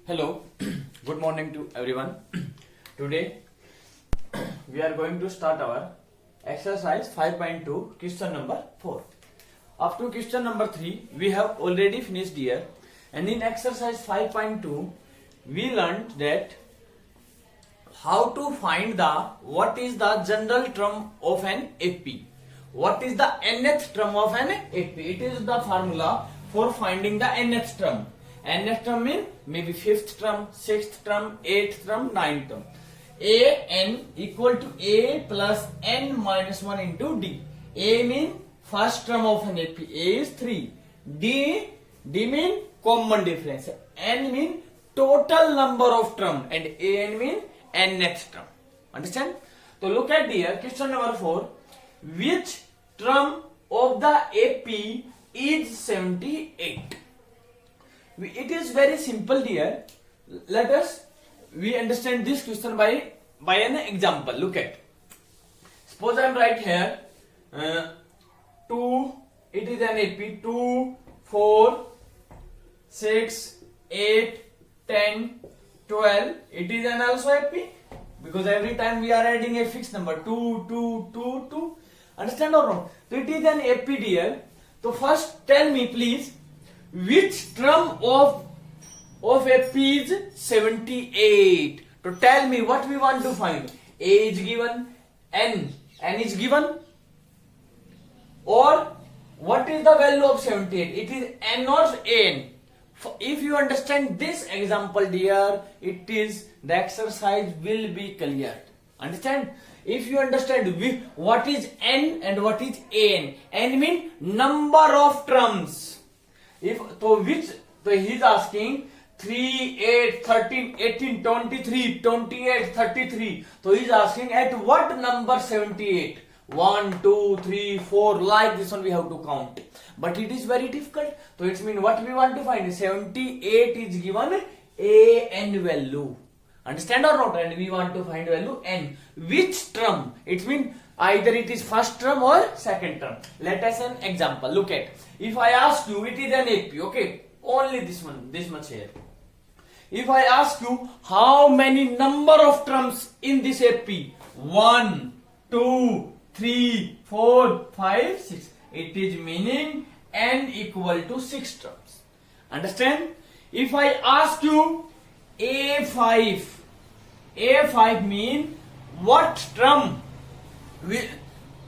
Hello, good morning to everyone. Today we are going to start our exercise 5.2 question number 4. Up to question number 3 we have already finished here, and in exercise 5.2 we learned that how to find the what is the general term of an AP. What is the nth term of an AP? It is the formula for finding the nth term. Nth term means maybe 5th term, 6th term, 8th term, 9th term. An equal to A plus n minus 1 into D. A mean first term of an AP. A is 3. D mean common difference. N mean total number of term, and An mean nth term. Understand? So look at here, question number 4. Which term of the AP is 78? It is very simple here. Let us understand this question by an example. Look at. Suppose I am right here 2. It is an AP 2, 4, 6, 8, 10, 12. It is an also AP because every time we are adding a fixed number 2, 2, 2, 2. Understand or not? So it is an AP here. So first tell me please, which term of AP is 78? So tell me what we want to find. A is given, n is given, or what is the value of 78? It is n or n. If you understand this example dear, it is the exercise will be clear. Understand? If you understand what is n and what is n mean number of terms. He is asking 3, 8, 13, 18, 23, 28, 33. So he is asking at what number 78? 1, 2, 3, 4, like this one we have to count. But it is very difficult. So it means what we want to find is 78 is given a n value. Understand or not? And we want to find value n. Which term? It means either it is first term or second term. Let us an example. Look at. If I ask you, it is an AP. Okay, only this one, this much here. If I ask you how many number of terms in this AP? 1, 2, 3, 4, 5, 6. It is meaning n equal to 6 terms. Understand? If I ask you A5 mean what term?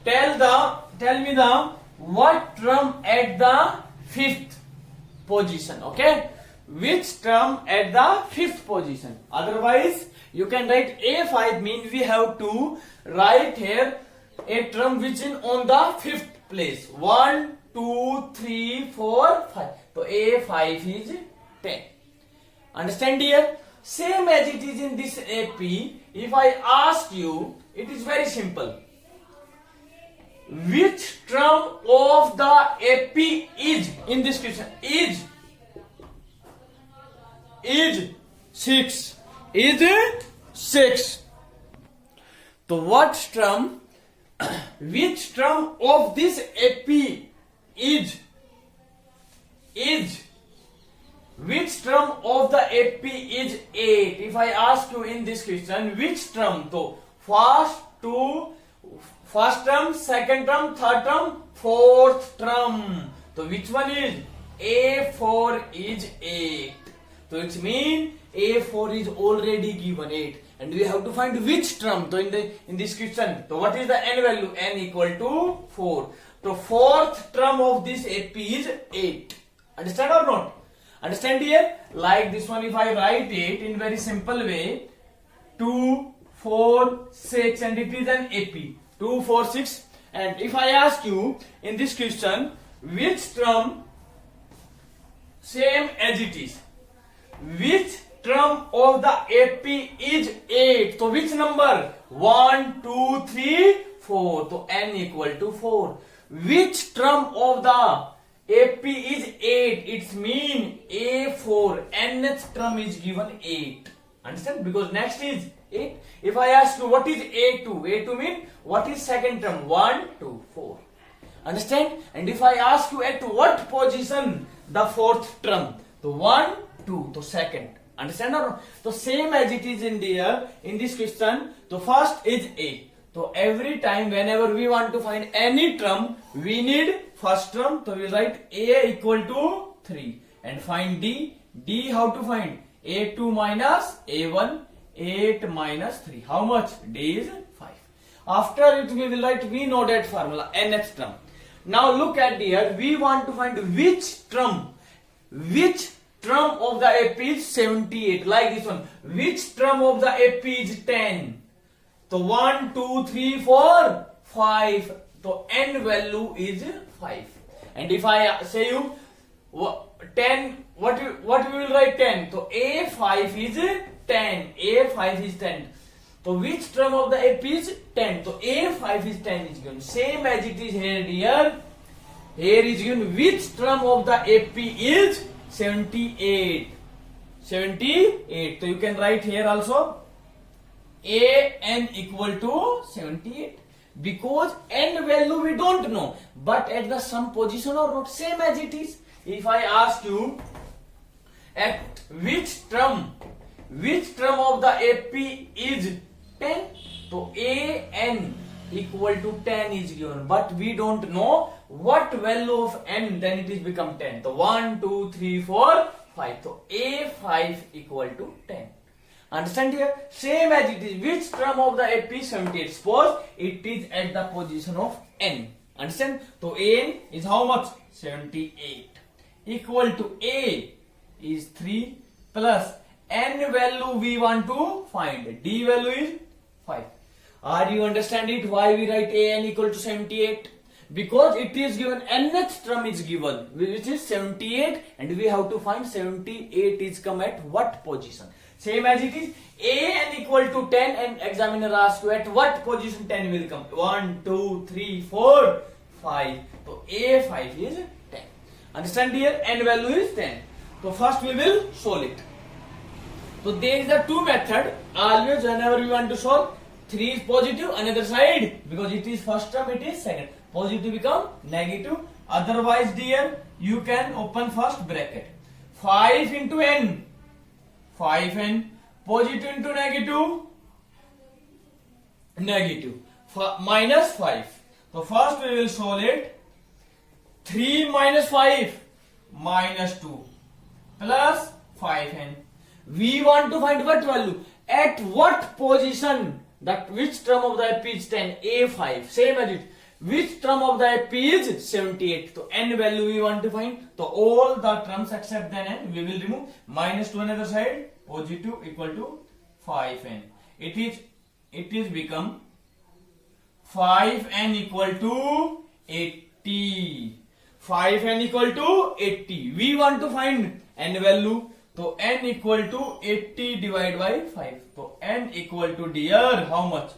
Tell me the what term at the 5th position. Okay, which term at the 5th position? Otherwise you can write A5 means we have to write here a term which is on the 5th place. 1, 2, 3, 4, 5. So A5 is 10. Understand here? Same as it is in this AP. If I ask you, it is very simple. Which term of the AP is in this question? Is 6. Is 6. So what term? Which term of this AP is? Which term of the AP is 8? If I ask you in this question, which term? So first term, second term, third term, fourth term. So which one is? A4 is 8. So it means A4 is already given 8, and we have to find which term. So in this question, so what is the n value? N equal to 4. So fourth term of this AP is 8. Understand or not? Understand here? Like this one, if I write it in very simple way, 2, 4, 6, and it is an AP. 2, 4, 6. And if I ask you in this question, which term, same as it is, which term of the AP is 8? So which number? 1, 2, 3, 4. So n equal to 4. Which term of the AP is 8? It means A4. Nth term is given 8. Understand? Because next is 8. If I ask you what is A2? A2 means what is second term? 1, 2, 4. Understand? And if I ask you at what position the fourth term? So 1, 2, so second. Understand or not? So same as it is in there, in this question, so first is A. So every time whenever we want to find any term, we need first term. So we write A equal to 3 and find D. D how to find? A2 minus A1, 8 minus 3. How much? D is 5. After it we will write, we know that formula, nth term. Now look at here, we want to find which term of the AP is 78, like this one. Which term of the AP is 10? So 1, 2, 3, 4, 5. So n value is 5. And if I say you 10, what we will write 10? So A5 is 10. A5 is 10. So which term of the AP is 10? So A5 is 10 is given. Same as it is here, dear. Here is given which term of the AP is 78. 78. So you can write here also an equal to 78. Because n value we don't know. But at the some position or not, same as it is. If I ask you at which term of the AP is 10, so an equal to 10 is given, but we don't know what value of n, then it is become 10. So 1, 2, 3, 4, 5. So A5 equal to 10. Understand here? Same as it is. Which term of the AP is 78? Suppose it is at the position of n. Understand? So an is how much? 78. Equal to A is 3 plus n value we want to find. D value is 5. Are you understand it? Why we write an equal to 78? Because it is given, nth term is given, which is 78, and we have to find 78 is come at what position. Same as it is, an equal to 10, and examiner asks you at what position 10 will come. 1, 2, 3, 4, 5. So A5 is 10. Understand here? N value is 10. So first we will solve it. So there is a two method. Always whenever we want to solve, 3 is positive, another side, because it is first term, it is second. Positive become negative. Otherwise, dear, you can open first bracket. 5 into n. 5n. Positive into negative. Negative. Minus 5. So first we will solve it. 3 minus 5. Minus 2. Plus 5n. We want to find what value? At what position? That which term of the AP is 10? A5. Same as it. Which term of the AP is 78? So n value we want to find. So all the terms except then n we will remove. Minus to another side. Positive equal to 5n. It is become 5n equal to 80. 5n equal to 80. We want to find n value. So n equal to 80 divided by 5. So n equal to, dear, how much?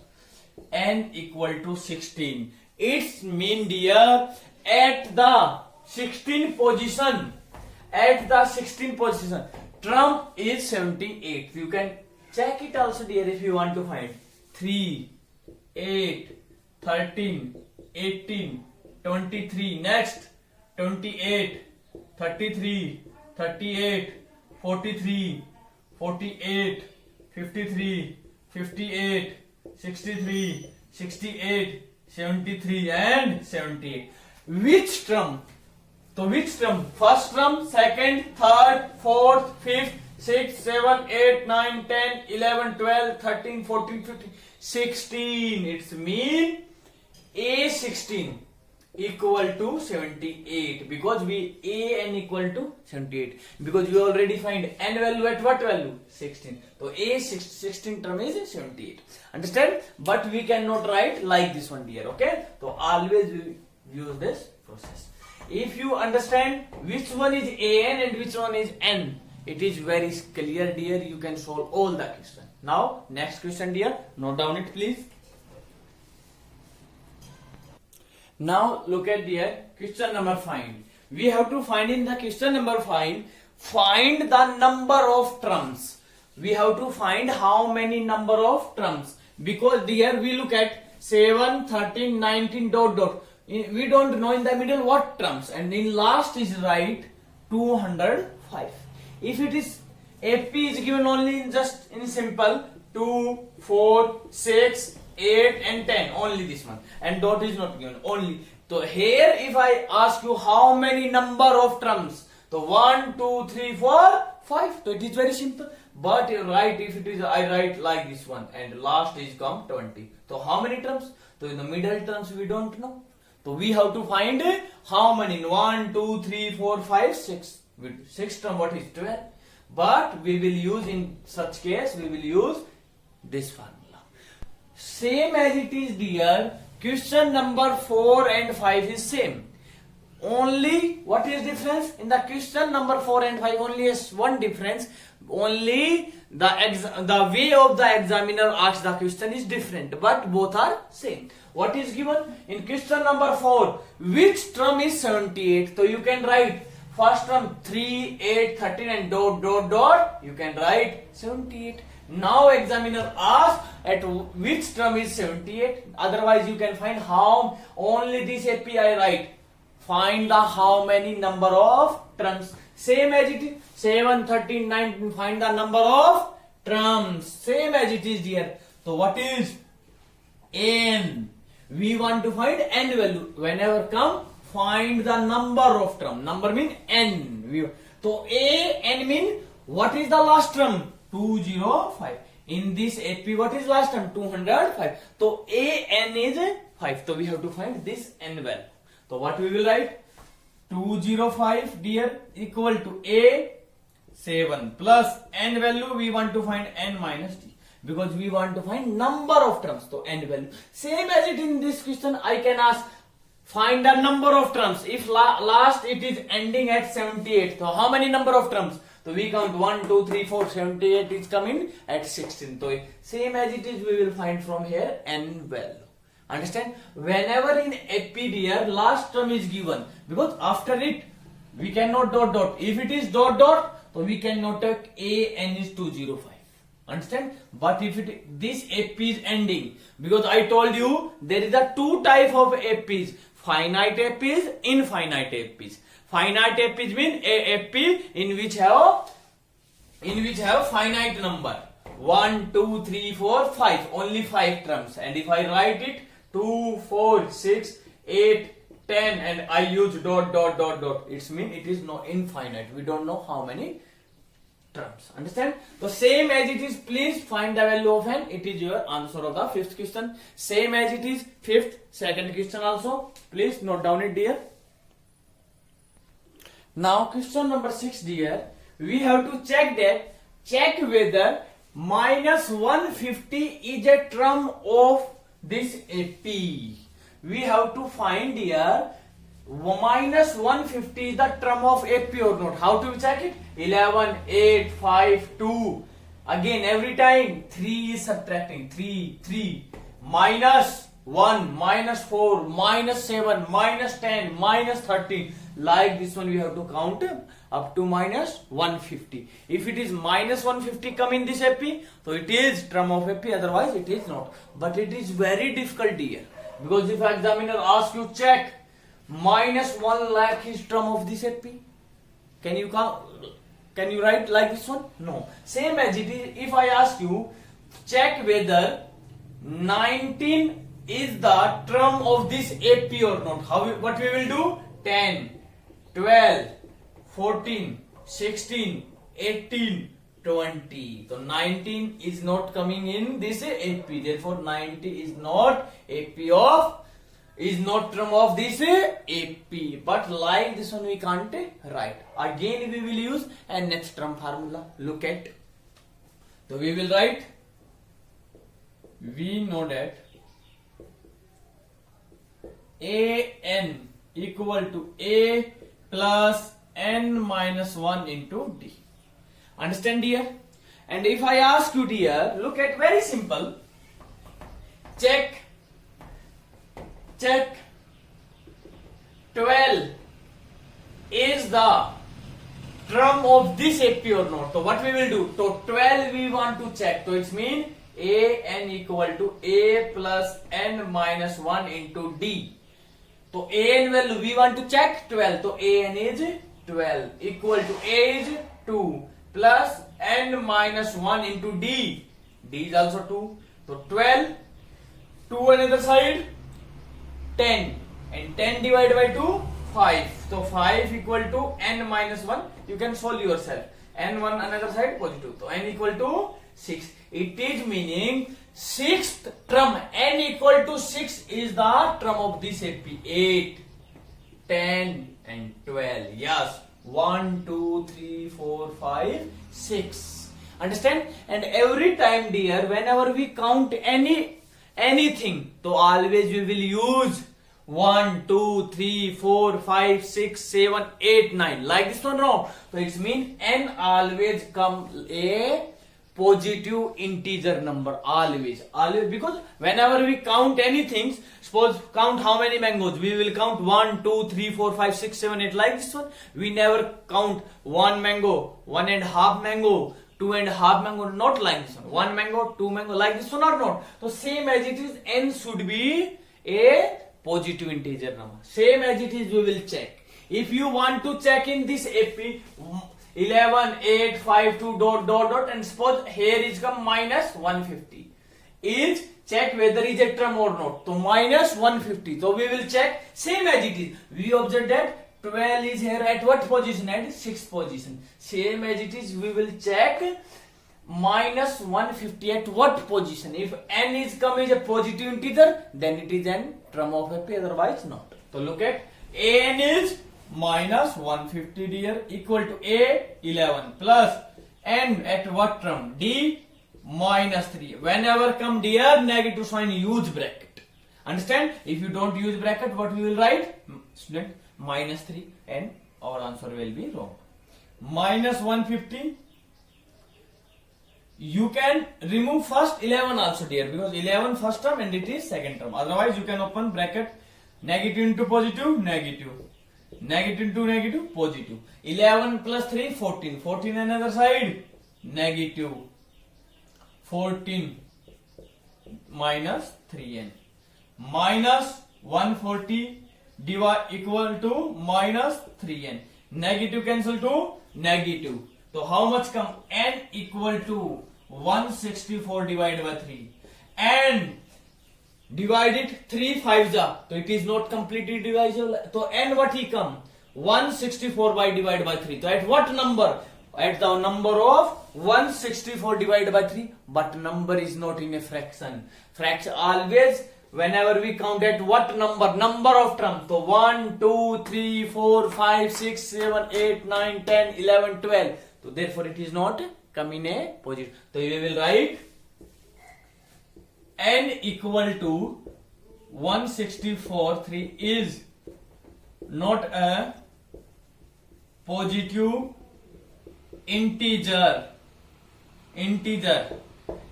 N equal to 16. It's mean, dear, at the 16th position, term is 78. You can check it also, dear, if you want to find. 3, 8, 13, 18, 23. Next, 28, 33, 38, 43, 48, 53, 58, 63, 68, 73 and 78. Which term? So which term? First term, second, third, fourth, fifth, 6, 7, 8, 9, 10, 11, 12, 13, 14, 15, 16. It's mean A16 equal to 78, because we an equal to 78, because we already find n value at what value? 16. So A16 term is 78. Understand? But we cannot write like this one, dear. Okay? So always we use this process. If you understand which one is an and which one is n, it is very clear, dear. You can solve all the question. Now next question, dear. Note down it, please. Now look at here, question number 5. We have to find in the question number 5, find the number of terms. We have to find how many number of terms, because here we look at 7, 13, 19 dot dot. We don't know in the middle what terms, and in last is right 205. If it is AP is given only in just in simple 2, 4, 6, 8 and 10, only this one, and dot is not given only. So here if I ask you how many number of terms, so 1, 2, 3, 4, 5, so it is very simple. But you write, if it is, I write like this one, and last is come 20. So how many terms? So in the middle terms we don't know. So we have to find how many, 1, 2, 3, 4, 5, 6. With 6 term, what is 12? But we will use, in such case, we will use this formula. Same as it is dear, question number 4 and 5 is same. Only, what is difference? In the question number 4 and 5, only is one difference. Only the way of the examiner asks the question is different, but both are same. What is given? In question number 4, which term is 78? So you can write first term 3, 8, 13 and dot dot dot. You can write 78. Now examiner asks at which term is 78. Otherwise you can find how only this AP I write. Find the how many number of terms. Same as it is 7, 13, 19. Find the number of terms. Same as it is here. So what is n? We want to find n value. Whenever come, find the number of term. Number mean n. So n mean what is the last term? 205. In this AP, what is last term? 205. So n is 5. So we have to find this n value. So what we will write? 205 dear equal to a 7 plus n value, we want to find n minus d, because we want to find number of terms. So n value same as it in this question. I can ask find the number of terms. If last it is ending at 78, so how many number of terms? So we count 1, 2, 3, 4, 78 is coming at 16. So same as it is, we will find from here n value. Understand? Whenever in AP dear last term is given, because after it we cannot dot dot. If it is dot dot, so we cannot take an is 205. Understand? But if this AP is ending, because I told you there is a two type of APs, finite APs, infinite APs. Finite APs mean a AP in which have finite number 1, 2, 3, 4, 5, only 5 terms. And if I write it 2, 4, 6, 8, 10 and I use dot dot dot dot, it's mean it is no infinite. We don't know how many terms. Understand? So same as it is, please find the value of n. It is your answer of the fifth question. Same as it is fifth, second question also. Please note down it dear. Now question number 6 dear. We have to check whether minus 150 is a term of this AP. We have to find here minus 150 is the term of AP or not. How to check it? 11, 8, 5, 2. Again every time 3 is subtracting. 3, minus 1, minus 4, minus 7, minus 10, minus 13. Like this one we have to count up to minus 150. If it is minus 150 come in this AP, so it is term of AP, otherwise it is not. But it is very difficult here, because if examiner asks you check minus 1 lakh is term of this AP, can you write like this one? No. Same as it is, if I ask you check whether 19 is the term of this AP or not, what we will do? 10, 12, 14, 16, 18, 20. So 19 is not coming in this AP. Therefore 90 is not term of this AP. But like this one we can't write. Again we will use a next term formula. Look at. So we will write. We know that an equal to a plus n minus 1 into d. Understand dear? And if I ask you dear, look at very simple. Check 12 is the term of this AP or not. So what we will do? So 12 we want to check. So it means an equal to a plus n minus 1 into d. So an value we want to check 12. So an is 12 equal to a is 2 plus n minus 1 into d. D is also 2. So 12, 2 another side, 10. And 10 divided by 2, 5. So 5 equal to n minus 1. You can solve yourself. N1 another side positive. So n equal to 6. It is meaning sixth term, n equal to 6 is the term of this AP. 8, 10 and 12. Yes. 1, 2, 3, 4, 5, 6. Understand? And every time, dear, whenever we count anything, so always we will use 1, 2, 3, 4, 5, 6, 7, 8, 9. Like this one, no. So it means n always come a positive integer number. Always. Because whenever we count anything, suppose count how many mangoes. We will count 1, 2, 3, 4, 5, 6, 7, 8. Like this one. We never count 1 mango, 1.5 mango, 2.5 mango. Not like this one. 1 mango, 2 mango. Like this one or not. So same as it is, n should be a positive integer number. Same as it is, we will check. If you want to check in this AP 11, 8, 5, 2, dot, dot, dot, and suppose here is come minus 150. Is check whether is a term or not. So minus 150. So we will check same as it is. We observe that 12 is here at what position? At 6th position. Same as it is, we will check minus 150 at what position. If n is come as a positive integer, then it is an term of AP, otherwise not. So look at an is minus 150, dear, equal to a 11 plus n at what term? D minus 3. Whenever come, dear, negative sign, use bracket. Understand? If you don't use bracket, what we will write? Student, minus 3, and our answer will be wrong. Minus 150. You can remove first 11 also, dear, because 11 first term and it is second term. Otherwise, you can open bracket, negative into positive, negative. Negative into negative, positive. 11 plus 3, 14. 14 another side, negative. 14 minus 3n. Minus 140 equal to minus 3n. Negative cancel to negative. So how much come? N equal to 164 divided by 3. And divided 3 5s are. So it is not completely divisible. So n what he come? 164 by divided by 3. So at what number? At the number of 164 divided by 3. But number is not in a fraction. Fraction always, whenever we count at what number? Number of terms. So 1, 2, 3, 4, 5, 6, 7, 8, 9, 10, 11, 12. So therefore it is not come in a positive. So we will write n equal to 164 3 is not a positive integer.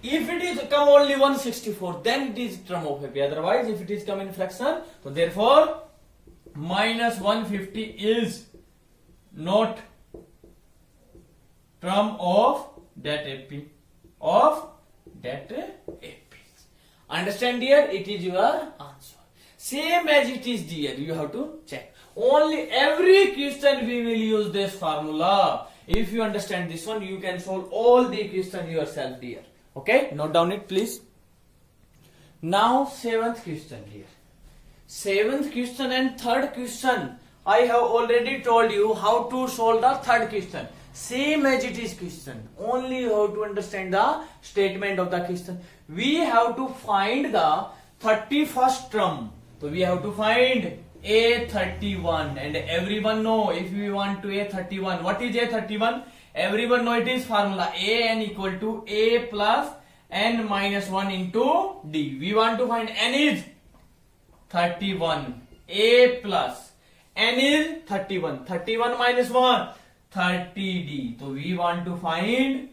If it is come only 164, then it is term of AP. Otherwise, if it is come in fraction, so therefore minus 150 is not term of that AP. Understand, dear? It is your answer. Same as it is, dear. You have to check. Only every question we will use this formula. If you understand this one, you can solve all the questions yourself, dear. Okay? Note down it, please. Now, 7th question, dear. 7th question and 3rd question. I have already told you how to solve the 3rd question. Same as it is question. Only you have to understand the statement of the question. We have to find the 31st term. So we have to find A31, and everyone know if we want to A31. What is A31? Everyone know it is formula an equal to a plus n minus 1 into d. We want to find n is 31. A plus n is 31. 31 minus 1, 30d. So we want to find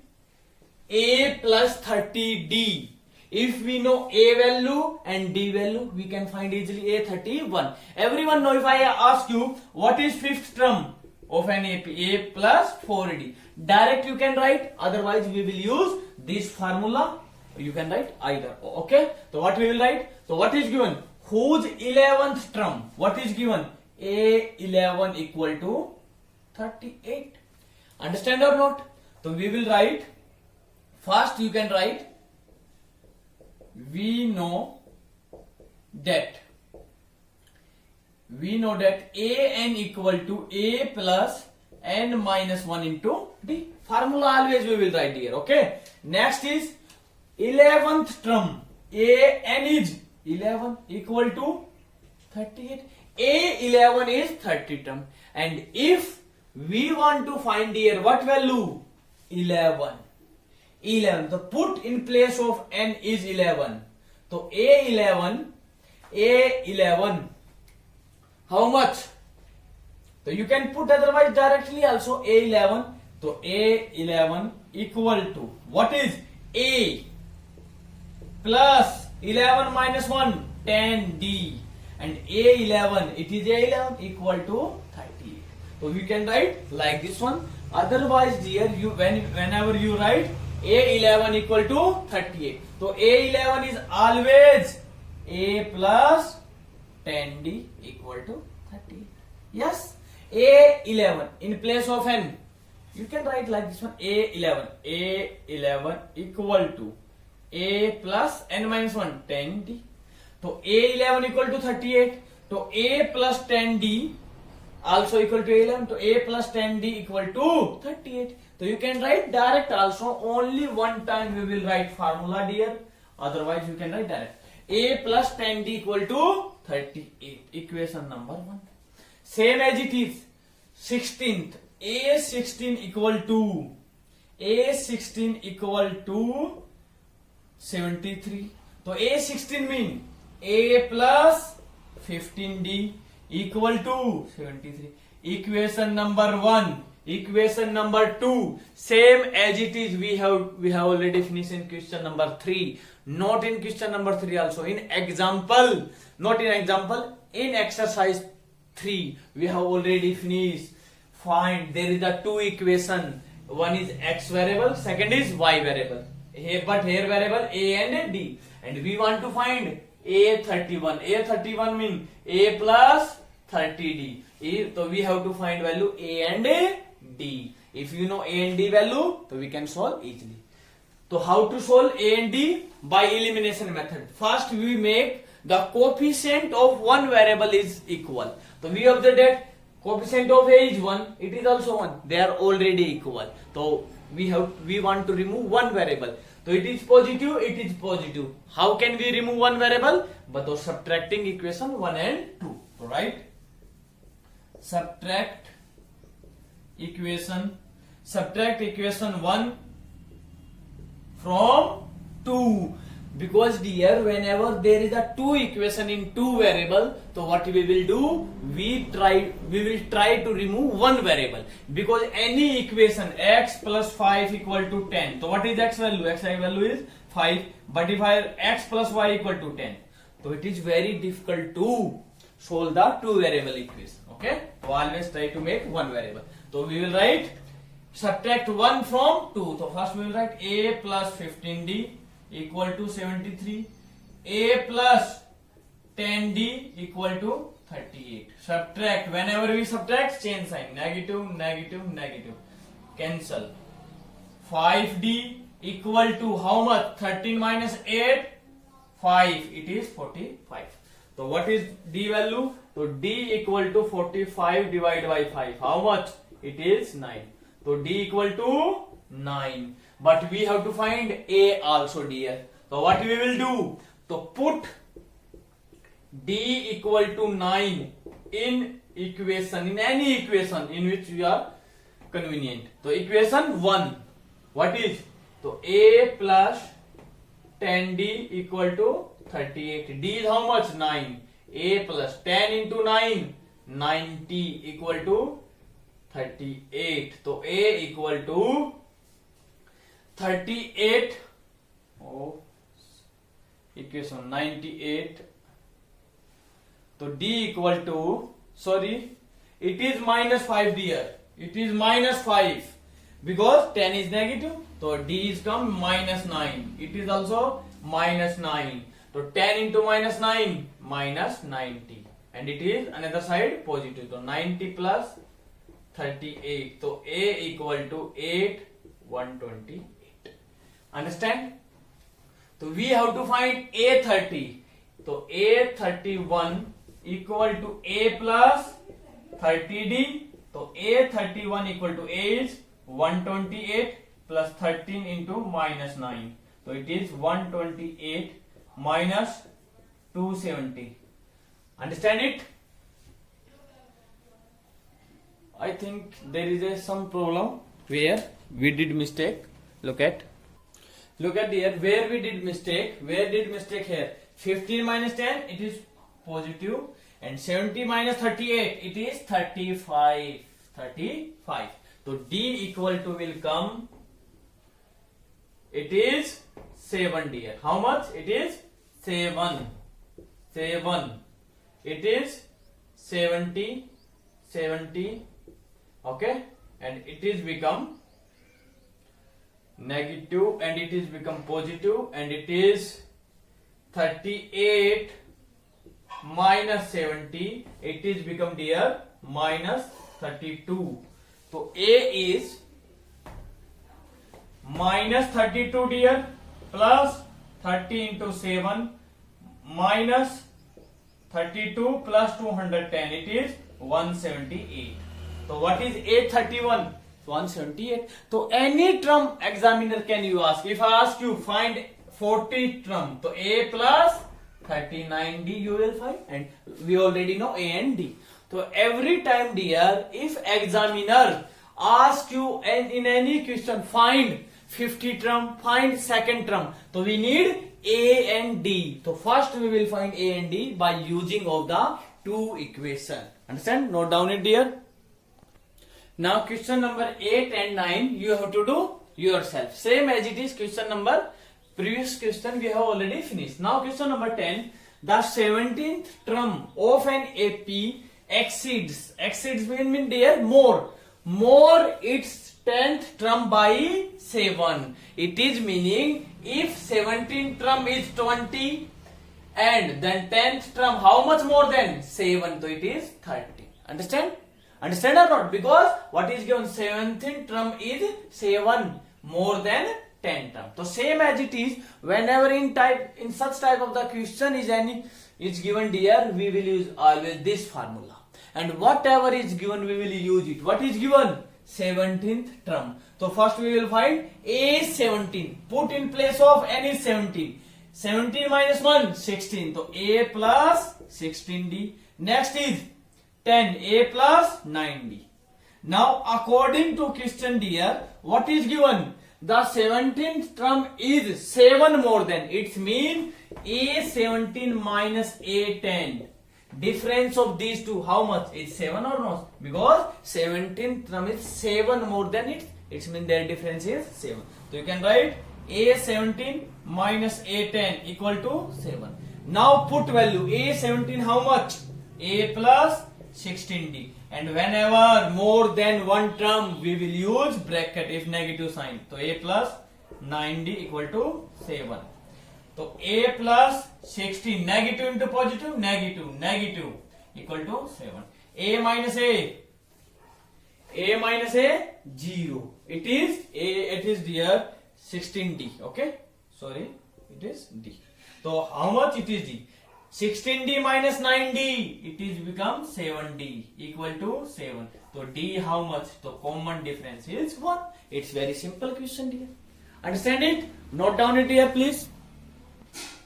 a plus 30d. If we know a value and d value, we can find easily A31. Everyone know, if I ask you what is 5th term of an AP, a plus 4d. Direct you can write, otherwise we will use this formula. You can write either. Okay? So what we will write? So what is given? Whose 11th term? What is given? A11 equal to 38. Understand or not? So we will write First you can write, we know that an equal to a plus n minus 1 into d. Formula always we will write here. Okay. Next is 11th term. An is 11 equal to 38. A11 is 30 term. And if we want to find here what value? 11. So put in place of n is 11. So A11 how much? So you can put otherwise directly also A11. So A11 equal to what is A plus 11 minus 1 10D, and A11 it is A11 equal to 38. So we can write like this one. Otherwise dear, you whenever you write A11 equal to 38, so A11 is always A plus 10D equal to 38. Yes, A11 in place of n, you can write like this one. A11 equal to A plus n minus 1 10D. So A11 equal to 38. So A plus 10D also equal to A11. So A plus 10D equal to 38. So you can write direct also. Only one time we will write formula dear. Otherwise you can write direct. A plus 10D equal to 38. Equation number 1. Same as it is 16th. A16 equal to 73. So A16 mean A plus 15D equal to 73. Equation number 1. Equation number 2, same as it is we have already finished in question number 3. Not in question number 3 also. In example, not in example, in exercise 3 we have already finished. Find, there is a two equation. One is x variable, second is y variable. Here variable a and d, and we want to find A31. A31 mean a plus 30d. So we have to find value a and d. If you know a and d value, so we can solve easily. So how to solve a and d? By elimination method. First we make the coefficient of one variable is equal. So we observe that coefficient of a is 1, it is also 1. They are already equal. So we want to remove one variable. So it is positive. How can we remove one variable? But of subtracting equation 1 and 2. So right? Subtract equation 1 from 2. Because dear, whenever there is a two equation in two variable, so what we will do? We will try to remove one variable. Because any equation x plus 5 equal to 10. So what is x value? X value is 5. But if I x plus y equal to 10, so it is very difficult to solve the two variable equation. Okay? So always try to make one variable. So we will write subtract 1 from 2. So first we will write a plus 15d equal to 73. A plus 10d equal to 38. Subtract. Whenever we subtract, change sign. Negative. Cancel. 5d equal to how much? 13 minus 8. 5. It is 45. So what is d value? So d equal to 45 divided by 5. How much? It is 9. So d equal to 9. But we have to find a also dear. So what we will do? So put d equal to 9 in equation, in any equation in which we are convenient. So equation 1. What is? So a plus 10d equal to 38. D is how much? 9. A plus 10 into 9, 90 equal to 38. So a equal to 38. Oh, equation 98. So d equal to, sorry, it is minus 5 dear. It is minus 5 because 10 is negative. So d is come minus 9. It is also minus 9. So 10 into minus 9, minus 90. And it is another side positive. So 90 plus 38. So a equal to 8, 128. Understand? So we have to find A30. So A31 equal to A plus 30D. So A31 equal to A is 128 plus 13 into minus 9. So it is 128 minus 270. Understand it? I think there is some problem where we did mistake. Look at here where we did mistake. Where did mistake here? 15 minus 10 it is positive, and 70 minus 38 it is 35. 35. So D equal to will come. It is 7 dear. How much? It is 7. 7. It is 70. 70. Okay, and it is become negative, and it is become positive, and it is 38 minus 70. It is become dear minus 32. So A is minus 32 dear, plus 30 into 7 minus 32 plus 210. It is 178. So what is A31? 178. So any term examiner can you ask. If I ask you find 40 term, so A plus 39D you will find, and we already know A and D. So every time dear, if examiner ask you and in any question find 50 term, find second term, so we need A and D. So first we will find A and D by using of the two equation. Understand? Note down it dear. Now question number 8 and 9 you have to do yourself. Same as it is question number previous question we have already finished. Now question number 10. The 17th term of an AP exceeds mean dear more its 10th term by 7. It is meaning if 17th term is 20 and then 10th term how much more than 7, so it is 30. Understand? Understand or not? Because what is given 17th term is 7 more than 10 term. So same as it is, whenever in such type of the question is given dear, we will use always this formula, and whatever is given we will use it. What is given? 17th term. So first we will find A17. Put in place of n is 17. 17 minus 1 16. So A plus 16D. Next is 10, A plus 9D. Now according to question dear, what is given? The 17th term is 7 more than. It means A17 minus A10. Difference of these two how much? Is 7 or not? Because 17th term is 7 more than it. It means their difference is 7. So you can write A17 minus A10 equal to 7. Now put value. A17 how much? A plus 16D, and whenever more than one term we will use bracket if negative sign. So A plus 9D equal to 7. So A plus 16 negative into positive negative equal to 7. A minus A 0. It is dear 16D. Okay, sorry, it is D. So how much it is D? 16D minus 9D, it is become 7D equal to 7. So D how much? So common difference is 1. It's very simple question dear. Understand it? Note down it here please.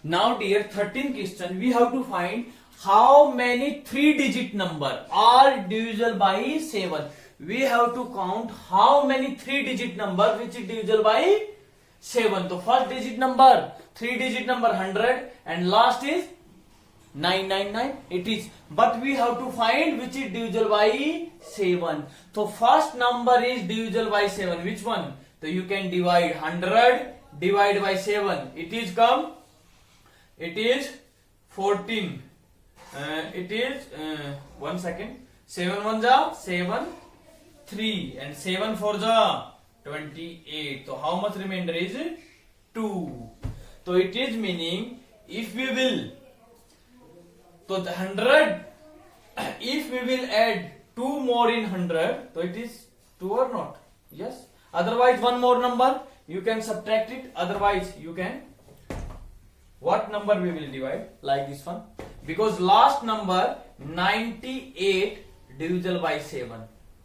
Now dear 13th question, we have to find how many 3-digit number are divisible by 7. We have to count how many 3-digit number which is divisible by 7. So first digit number, 3-digit number 100, and last is 999. It is, but we have to find which is divisible by 7. So first number is divisible by 7. Which one? So you can divide 100 divide by 7. It is 14. It is 1 second. 7 1 ja 7 3 and 7 4 ja 28. So how much remainder is 2? So it is meaning if we will, so the 100, if we will add 2 more in 100, so it is 2 or not? Yes. Otherwise one more number you can subtract it, otherwise you can, what number we will divide? Like this one, because last number 98 divisible by 7,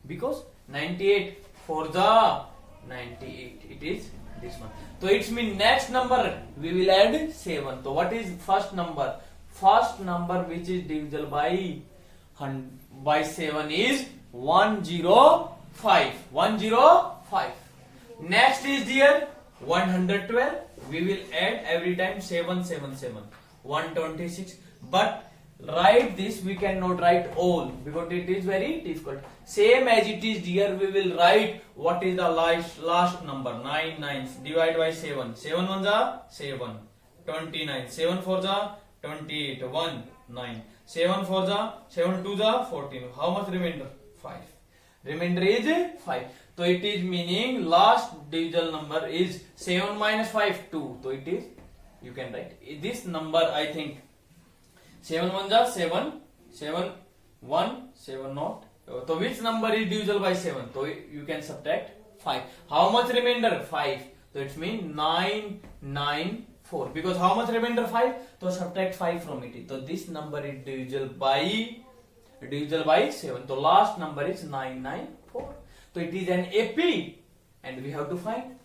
because 98 for the 98, it is this one. So it's mean next number we will add 7. So what is first number? First number which is divisible by 7 is 105. 105. Next is dear 112. We will add every time 777. 126. But write this, we cannot write all because it is very difficult. Same as it is dear, we will write what is the last number. 9 nines divide by 7. 7 1 the 7. 29. 7 4 the 28. 1 9. 7 4 the 7 2 the 14. How much remainder? 5. Remainder is 5. So it is meaning last divisible number is 7 minus 5 2. So it is, you can write this number, I think 7 1 the 7. 7 1 7 not. So which number is divisible by 7? So you can subtract 5. How much remainder? 5. So it means 9 9 4. Because how much remainder? 5. So subtract 5 from it. So this number is divisible by 7. So last number is 994. So it is an AP and we have to find.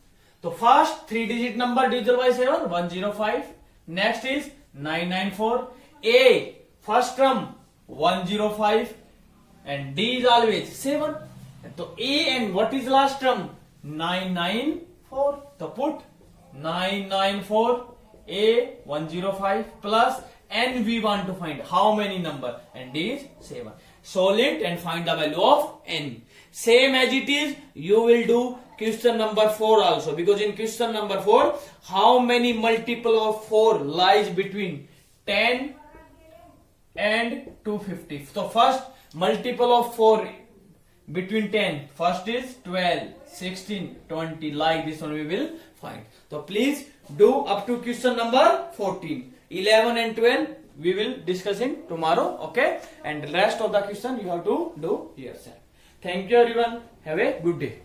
So first 3-digit number divisible by 7, 105. Next is 994. A first term 105 and D is always 7. So A and what is last term? 994. So put 994 A 105 plus N we want to find how many number, and D is 7. Solve it and find the value of N. Same as it is, you will do question number 4 also, because in question number 4, how many multiple of 4 lies between 10 and 250. So first multiple of 4 between 10, first is 12, 16, 20, like this one we will find. So please do up to question number 14. 11 and 12 we will discuss in tomorrow, okay? And the rest of the question you have to do yourself. Thank you everyone. Have a good day.